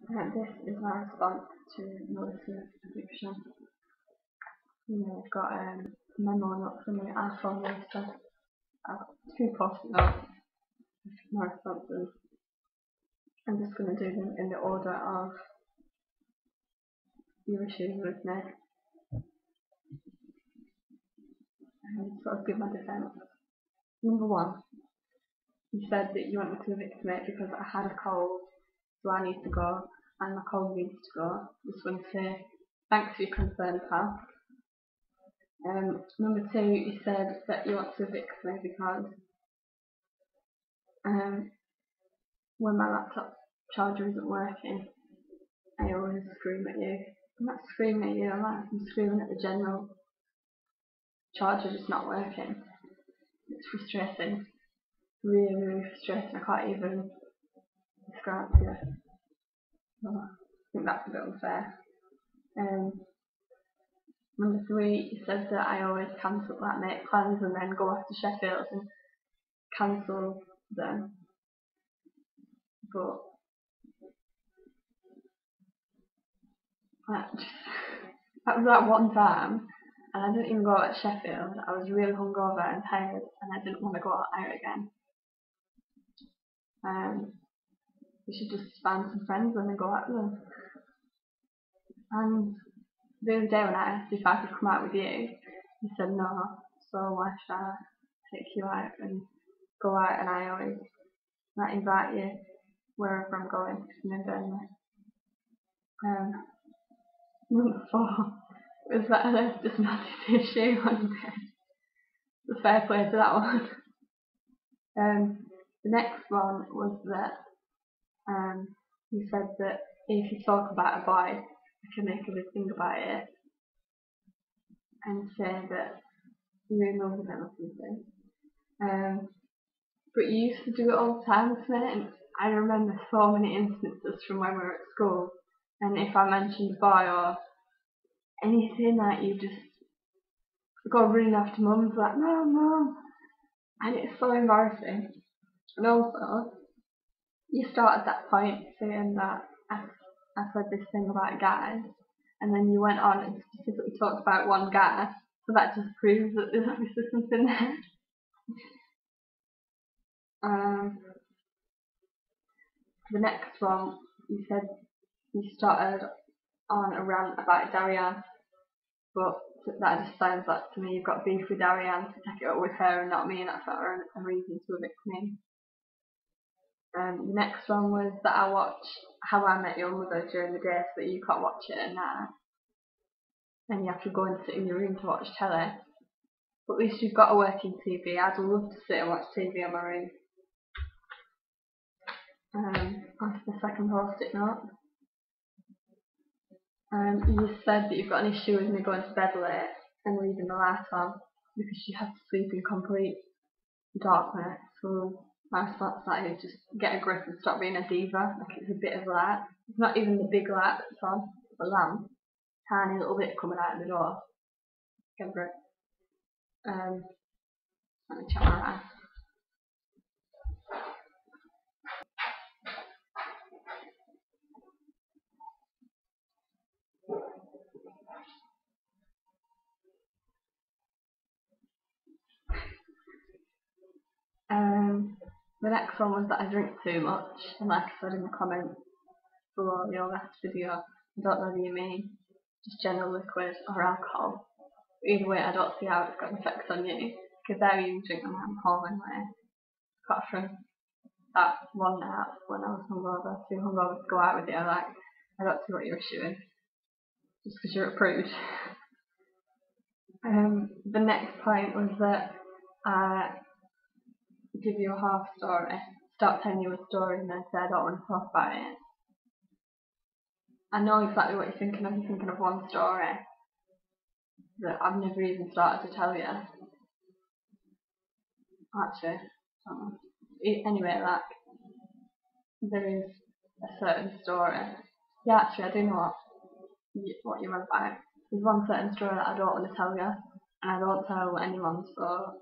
This is my response to Melissa's eviction. I've got a memo note from the iPhone Melissa. I've got 2 post-it notes with my responses. I'm just going to do them in the order of your issues with me and sort of give my defence. Number 1, you said that you wanted to evict me because I had a cold, so I need to go, and my cold needs to go. Just want to say thanks for your concern, pal. Number 2, you said that you want to evict me because when my laptop charger isn't working, I always scream at you. I'm not screaming at you, I'm screaming at the general charger just not working. It's frustrating. Really, really frustrating. I can't even describe to you. So I think that's a bit unfair. Number 3, you said that I always make plans and then go off to Sheffield and cancel them. But that was that one time, and I didn't even go out to Sheffield. I was really hungover and tired, and I didn't want to go out again. We should just find some friends and then go out with them. And the other day when I asked if I could come out with you, you said no, so why should I take you out and go out? And I always invite you wherever I'm going, because I'm in Burnley. Number 4 was that I left this massive issue one day. The fair play to that one. The next one was that you said that if you talk about a boy, I can make a big thing about it and say that you're in love with him or something. But you used to do it all the time with me, and I remember so many instances from when we were at school, and if I mentioned a boy or anything, like, you just go running after mum and be like, Mum, and it's so embarrassing. And also, you started that point saying that I said this thing about guys, and then you went on and specifically talked about one guy, so that just proves that there's obviously something there. The next one, you said you started on a rant about Darianne, but that just sounds like to me you've got beef with Darianne, to take it up with her and not me, and that's not a reason to evict me. The next one was that I watch How I Met Your Mother during the day so that you can't watch it at night, and you have to go and sit in your room to watch telly. But at least you've got a working TV. I'd love to sit and watch TV in my room. On to the second post-it note. You said that you've got an issue with me going to bed late and leaving the light on because you have to sleep in complete darkness. So my response to that is just get a grip and stop being a diva. Like, it's a bit of light. It's not even the big light that's on, it's a lamp. Tiny little bit coming out of the door. Get a grip. Let me check my eyes. The next one was that I drink too much, and like I said in the comments below your last video, I don't know what you mean, just general liquid or alcohol. But either way, I don't see how it's got an effect on you, because there you drink them at home anyway. Apart from that one night when I was hungover, too hungover to go out with you, I don't see what your issue is, just because you're a prude. The next point was that I give you a half story, start telling you a story and then say I don't want to talk about it. I know exactly what you're thinking of. You're thinking of one story that I've never even started to tell you. Actually, anyway, like, there is a certain story. Yeah, actually, I do know what you meant by it. There's one certain story that I don't want to tell you, and I don't tell anyone, so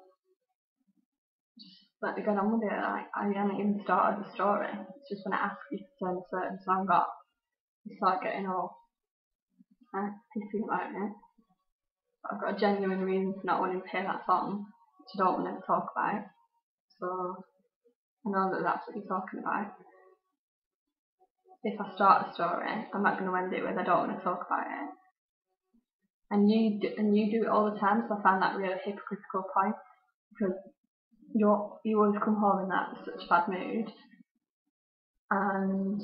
just let me get on with it. I haven't even started the story. It's just when I ask you to turn a certain song off, you start getting all pissy about it. But I've got a genuine reason for not wanting to hear that song, which I don't want to talk about. So I know that that's what you're talking about. If I start a story, I'm not going to end it with I don't want to talk about it. And you do it all the time, so I find that really hypocritical point, because you always come home in that such a bad mood, and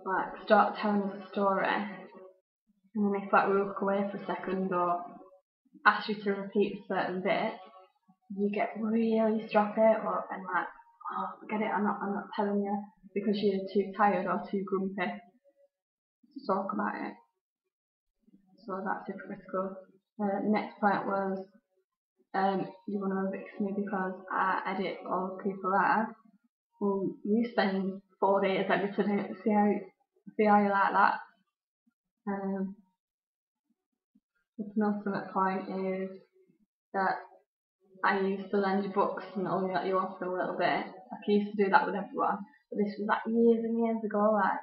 like start telling us a story, and then if like we look away for a second or ask you to repeat a certain bit, you get really stroppy and like, oh, forget it, I'm not telling you, because you're too tired or too grumpy to talk about it. So that's hypocritical. Next point was you want to evict me because I edit all the people out. Well, you spend 4 days editing it. See how you like that. The penultimate point is that I used to lend you books and only let you off for a little bit. Like I used to do that with everyone, but this was like years and years ago. Like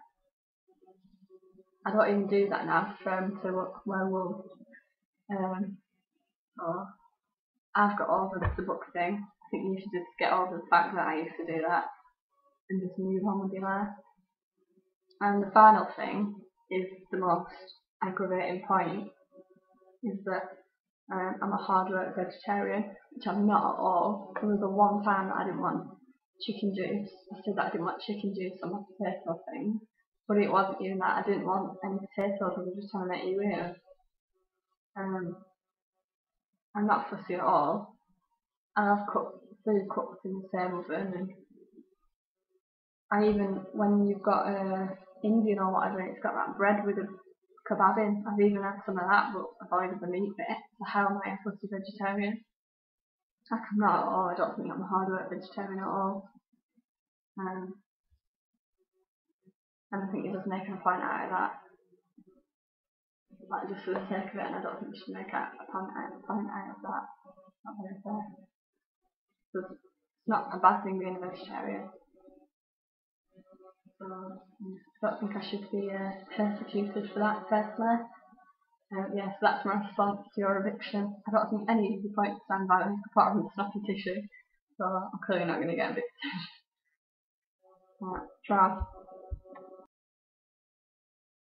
I don't even do that now to look well. So I've got over the book thing. I think you should just get over the fact that I used to do that and just move on with your life. And the final thing is the most aggravating point, is that I'm a hard work vegetarian, which I'm not at all. There was the one time that I didn't want chicken juice. I said that I didn't want chicken juice on my potato thing, but it wasn't even that. I didn't want any potatoes. I was just trying to make you weird. I'm not fussy at all, and I've cooked food cooked in the same oven, and I even, when you've got Indian or whatever, it's got that bread with a kebab in, I've even had some of that, but avoided the meat bit. So how am I a fussy vegetarian? Like, I'm not at all. I don't think I'm a hard work vegetarian at all. And I think you're just making a point out of that, like just for the sake of it, and I don't think you should make a point out of that. Not very fair. It's not a bad thing being a vegetarian. So I don't think I should be persecuted for that personally. So that's my response to your eviction. I don't think any of the points stand valid apart from the snappy tissue. So I'm clearly not going to get evicted. Right, try.